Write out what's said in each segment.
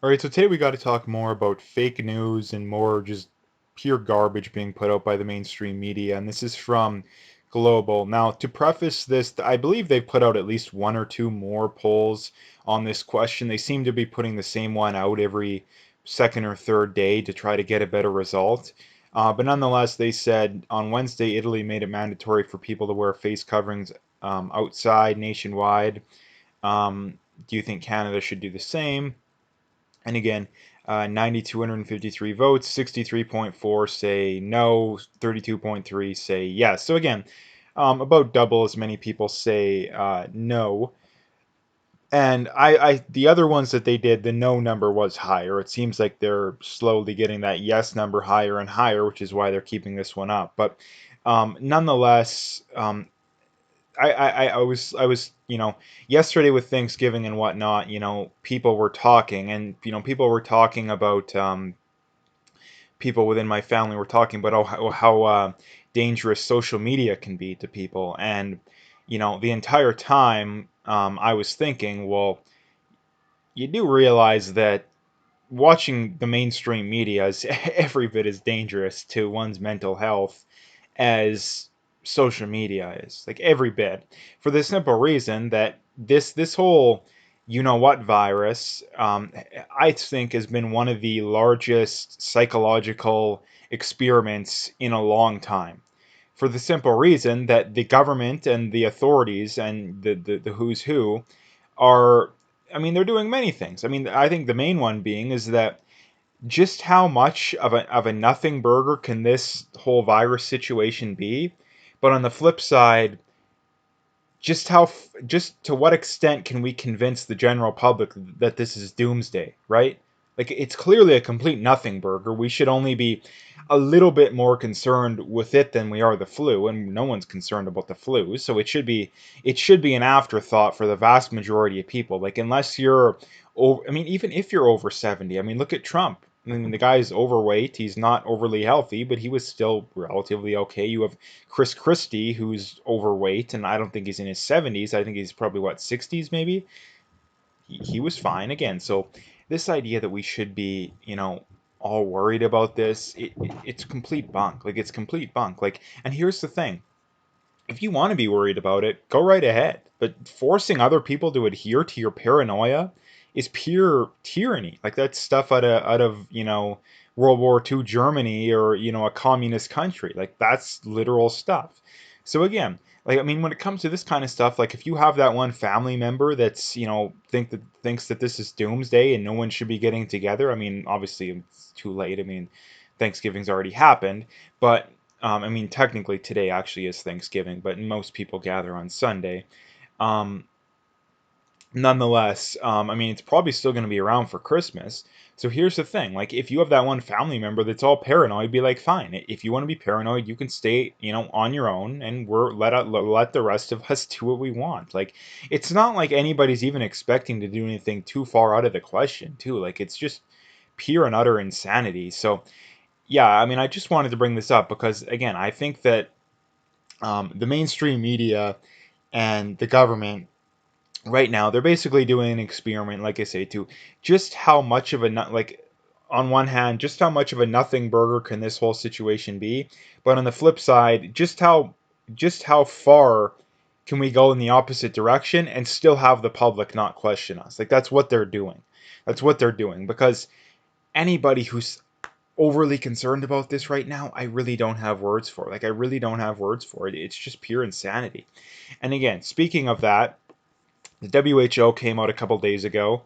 All right, so today we got to talk more about fake news and more just pure garbage being put out by the mainstream media. And this is from Global. Now, to preface this, I believe they've put out at least one or two more polls on this question. They seem to be putting the same one out every second or third day to try to get a better result. But nonetheless, they said on Wednesday, Italy made it mandatory for people to wear face coverings outside nationwide. Do you think Canada should do the same? And again, 9,253 votes, 63.4 say no, 32.3 say yes. So again, about double as many people say no. And the other ones that they did, the no number was higher. It seems like they're slowly getting that yes number higher and higher, which is why they're keeping this one up. But nonetheless, I was yesterday with Thanksgiving and whatnot, people were talking, and people were talking about people within my family were talking about how dangerous social media can be to people. And the entire time I was thinking, well, you do realize that watching the mainstream media is every bit as dangerous to one's mental health as social media is, like every bit, for the simple reason that this whole what virus, I think, has been one of the largest psychological experiments in a long time, for the simple reason that the government and the authorities and the who's who are, I mean, they're doing many things. I mean, I think the main one being is that just how much of a nothing burger can this whole virus situation be? But on the flip side, just to what extent can we convince the general public that this is doomsday, right? Like, it's clearly a complete nothing burger. We should only be a little bit more concerned with it than we are the flu, and no one's concerned about the flu. So it should be an afterthought for the vast majority of people. Like, unless you're over, I mean, even if you're over 70, I mean, look at Trump. I mean, the guy's overweight. He's not overly healthy, but he was still relatively okay. You have Chris Christie, who's overweight, and I don't think he's in his 70s. I think he's probably, what, 60s maybe? He was fine again. So this idea that we should be, all worried about this, it's complete bunk. Like, it's complete bunk. Like, and here's the thing. If you want to be worried about it, go right ahead. But forcing other people to adhere to your paranoia is pure tyranny. Like, that's stuff out of World War II Germany, or a communist country. Like, that's literal stuff. So again, like, I mean, when it comes to this kind of stuff, like, if you have that one family member that's thinks that this is doomsday and no one should be getting together, I mean, obviously it's too late. I mean, Thanksgiving's already happened, but I mean, technically today actually is Thanksgiving, but most people gather on Sunday. Um, Nonetheless, I mean, it's probably still going to be around for Christmas. So here's the thing: like, if you have that one family member that's all paranoid, be like, fine. If you want to be paranoid, you can stay, on your own, and let the rest of us do what we want. Like, it's not like anybody's even expecting to do anything too far out of the question, too. Like, it's just pure and utter insanity. So yeah, I mean, I just wanted to bring this up because, again, I think that the mainstream media and the government right now, they're basically doing an experiment, like I say, to just how much of a like, on one hand, just how much of a nothing burger can this whole situation be, but on the flip side, just how far can we go in the opposite direction and still have the public not question us? Like, that's what they're doing. That's what they're doing, because anybody who's overly concerned about this right now, I really don't have words for. Like, I really don't have words for it. It's just pure insanity. And again, speaking of that, the WHO came out a couple days ago.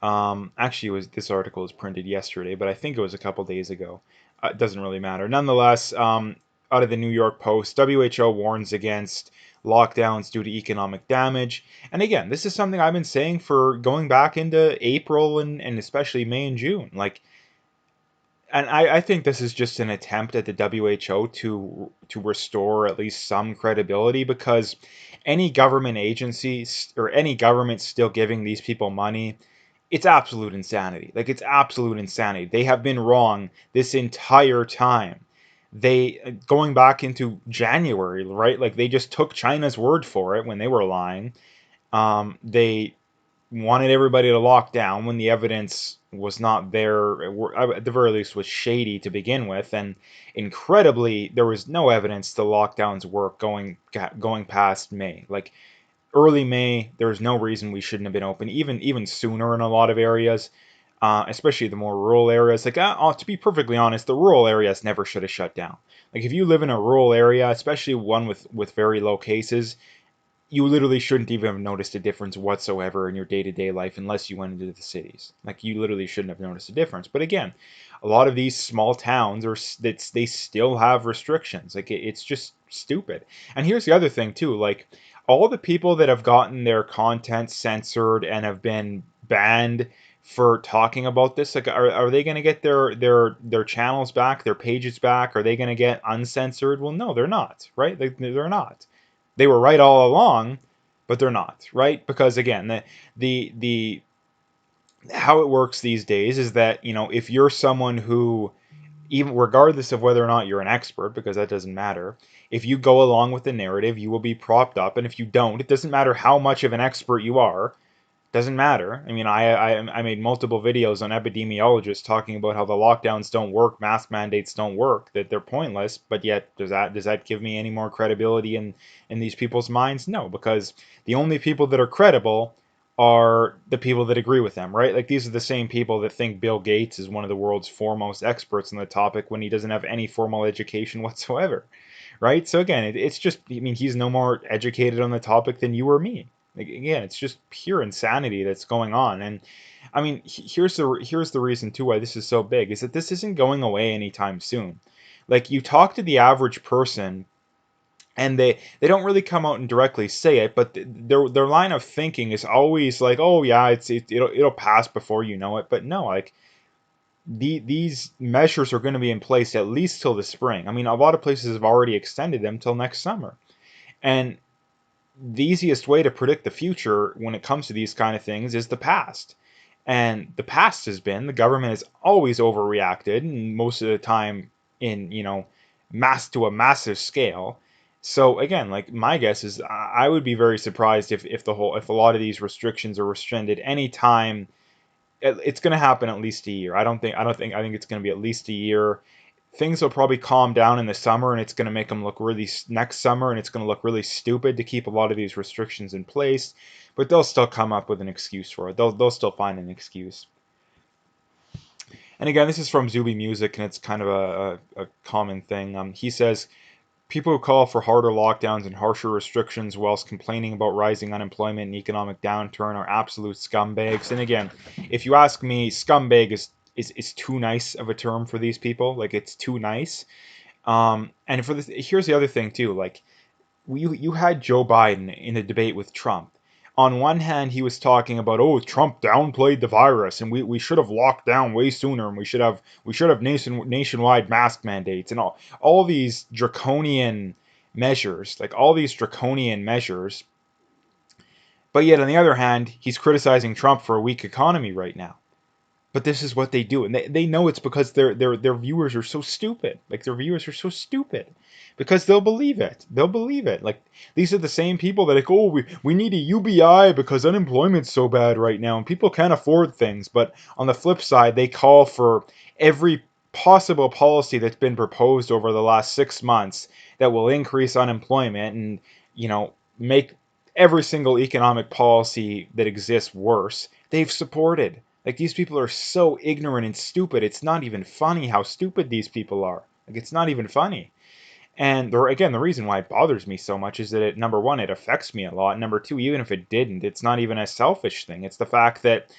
Actually, this article was printed yesterday, but I think it was a couple days ago. It doesn't really matter. Nonetheless, out of the New York Post, WHO warns against lockdowns due to economic damage. And again, this is something I've been saying for going back into April and especially May and June. Like, and I think this is just an attempt at the WHO to restore at least some credibility, because any government agency or any government still giving these people money, it's absolute insanity. Like, it's absolute insanity. They have been wrong this entire time. They, going back into January, right? Like, they just took China's word for it when they were lying. They wanted everybody to lock down when the evidence was not there, at the very least was shady to begin with, and incredibly there was no evidence the lockdowns work going past May. Like early May, there was no reason we shouldn't have been open, even sooner in a lot of areas, especially the more rural areas. Like, to be perfectly honest, the rural areas never should have shut down. Like, if you live in a rural area, especially one with very low cases, you literally shouldn't even have noticed a difference whatsoever in your day-to-day life unless you went into the cities. Like, you literally shouldn't have noticed a difference. But again, a lot of these small towns they still have restrictions. Like, it's just stupid. And here's the other thing too, like all the people that have gotten their content censored and have been banned for talking about this, like are they going to get their channels back, their pages back? Are they going to get uncensored? Well, no, they're not, right? They're not. They were right all along, but they're not, right? Because again, the how it works these days is that, if you're someone who, even regardless of whether or not you're an expert, because that doesn't matter, if you go along with the narrative, you will be propped up, and if you don't, it doesn't matter how much of an expert you are, doesn't matter. I mean, I made multiple videos on epidemiologists talking about how the lockdowns don't work, mask mandates don't work, that they're pointless. But yet, does that give me any more credibility in these people's minds? No, because the only people that are credible are the people that agree with them, right? Like these are the same people that think Bill Gates is one of the world's foremost experts on the topic when he doesn't have any formal education whatsoever, right? So again, it's just, I mean, he's no more educated on the topic than you or me. Like, again, it's just pure insanity that's going on. And I mean, here's the reason too why this is so big is that this isn't going away anytime soon. Like you talk to the average person, and they don't really come out and directly say it, but their line of thinking is always like, oh yeah, it'll pass before you know it. But no, like these measures are going to be in place at least till the spring. I mean, a lot of places have already extended them till next summer. And the easiest way to predict the future when it comes to these kind of things is the past. And the past has been the government has always overreacted, and most of the time in, to a massive scale. So again, like my guess is I would be very surprised if a lot of these restrictions are rescinded anytime. It's going to happen at least a year. I think it's going to be at least a year. Things will probably calm down in the summer, and it's going to make them look really next summer, and it's going to look really stupid to keep a lot of these restrictions in place. But they'll still come up with an excuse for it. They'll still find an excuse. And again, this is from Zuby Music, and it's kind of a common thing. He says, people who call for harder lockdowns and harsher restrictions whilst complaining about rising unemployment and economic downturn are absolute scumbags. And again, if you ask me, scumbag is too nice of a term for these people. Like it's too nice. And for this, here's the other thing too. Like you had Joe Biden in a debate with Trump. On one hand, he was talking about, oh, Trump downplayed the virus, and we should have locked down way sooner, and we should have nationwide mask mandates, and all these draconian measures, like all these draconian measures. But yet, on the other hand, he's criticizing Trump for a weak economy right now. But this is what they do, and they know it's because their viewers are so stupid. Like their viewers are so stupid because they'll believe it. They'll believe it. Like these are the same people that like, oh, we need a UBI because unemployment's so bad right now and people can't afford things. But on the flip side, they call for every possible policy that's been proposed over the last 6 months that will increase unemployment and make every single economic policy that exists worse. They've supported. Like these people are so ignorant and stupid. It's not even funny how stupid these people are. Like it's not even funny. And again, the reason why it bothers me so much is that number one, it affects me a lot. Number two, even if it didn't, it's not even a selfish thing. It's the fact that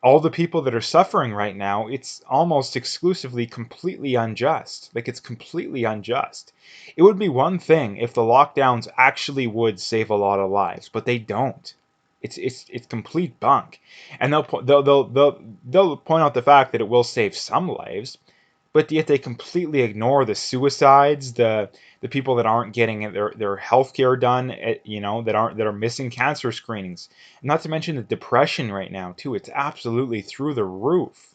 all the people that are suffering right now, it's almost exclusively completely unjust. Like it's completely unjust. It would be one thing if the lockdowns actually would save a lot of lives, but they don't. It's complete bunk. And they'll point out the fact that it will save some lives, but yet they completely ignore the suicides, the people that aren't getting their health care done, that are missing cancer screenings. Not to mention the depression right now too. It's absolutely through the roof.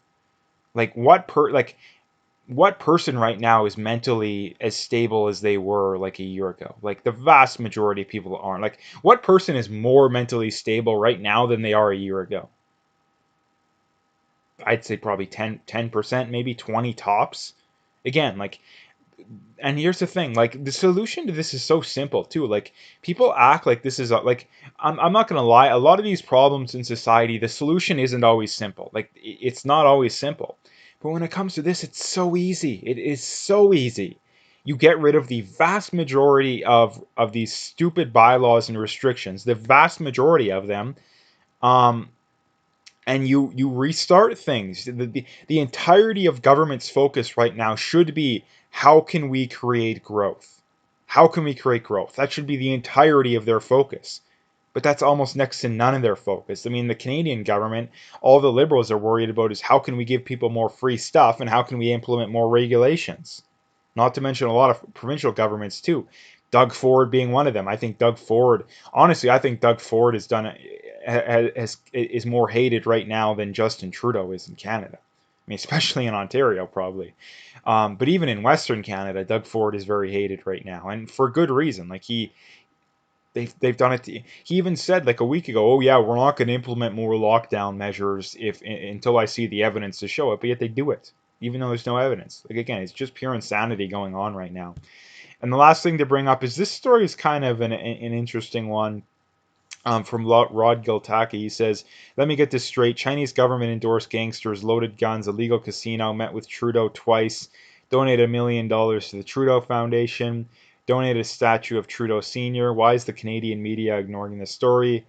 Like what person right now is mentally as stable as they were like a year ago? Like the vast majority of people aren't. Like what person is more mentally stable right now than they are a year ago? I'd say probably 10%, maybe 20 tops. Again, like, and here's the thing, like the solution to this is so simple too. Like people act like this is like, I'm not gonna lie, a lot of these problems in society, the solution isn't always simple. Like it's not always simple. But when it comes to this, it's so easy. It is so easy. You get rid of the vast majority of these stupid bylaws and restrictions, the vast majority of them. Um, and you restart things. The entirety of government's focus right now should be, how can we create growth? How can we create growth? That should be the entirety of their focus. But that's almost next to none of their focus. I mean, the Canadian government, all the Liberals are worried about is how can we give people more free stuff and how can we implement more regulations? Not to mention a lot of provincial governments too. Doug Ford being one of them. I think Doug Ford, honestly, I think Doug Ford is more hated right now than Justin Trudeau is in Canada. I mean, especially in Ontario, probably. But even in Western Canada, Doug Ford is very hated right now, and for good reason. Like they've done it. He even said like a week ago, "Oh yeah, we're not going to implement more lockdown measures if until I see the evidence to show it." But yet they do it, even though there's no evidence. Like again, it's just pure insanity going on right now. And the last thing to bring up is this story is kind of an interesting one. From Rod Giltaki, he says, "Let me get this straight. Chinese government endorsed gangsters, loaded guns, illegal casino, met with Trudeau twice, donated $1 million to the Trudeau Foundation, donated a statue of Trudeau Sr. Why is the Canadian media ignoring this story?"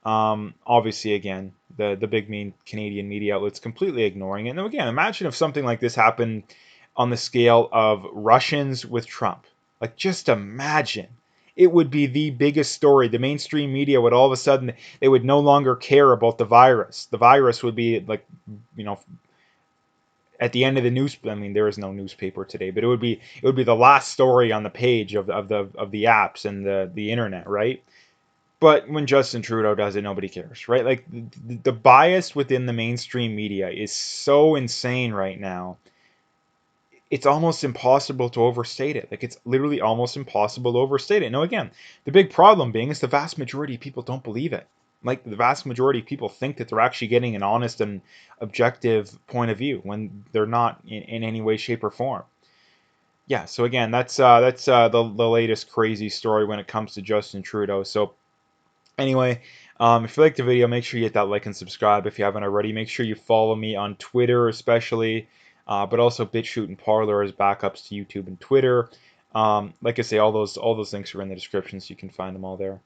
Obviously, again, the big main Canadian media outlets completely ignoring it. And again, imagine if something like this happened on the scale of Russians with Trump. Like, just imagine. It would be the biggest story. The mainstream media would all of a sudden, they would no longer care about the virus. The virus would be like, you know, at the end of the news. I mean, there is no newspaper today, but it would be the last story on the page of the apps and the internet, right? But when Justin Trudeau does it, nobody cares, right? Like the bias within the mainstream media is so insane right now. It's almost impossible to overstate it. Like it's literally almost impossible to overstate it. Now, again, the big problem being is the vast majority of people don't believe it. Like the vast majority of people think that they're actually getting an honest and objective point of view when they're not in any way, shape, or form. Yeah. So again, that's the latest crazy story when it comes to Justin Trudeau. So anyway, if you liked the video, make sure you hit that like and subscribe if you haven't already. Make sure you follow me on Twitter, especially, but also BitChute and Parler as backups to YouTube and Twitter. Like I say, all those links are in the description, so you can find them all there.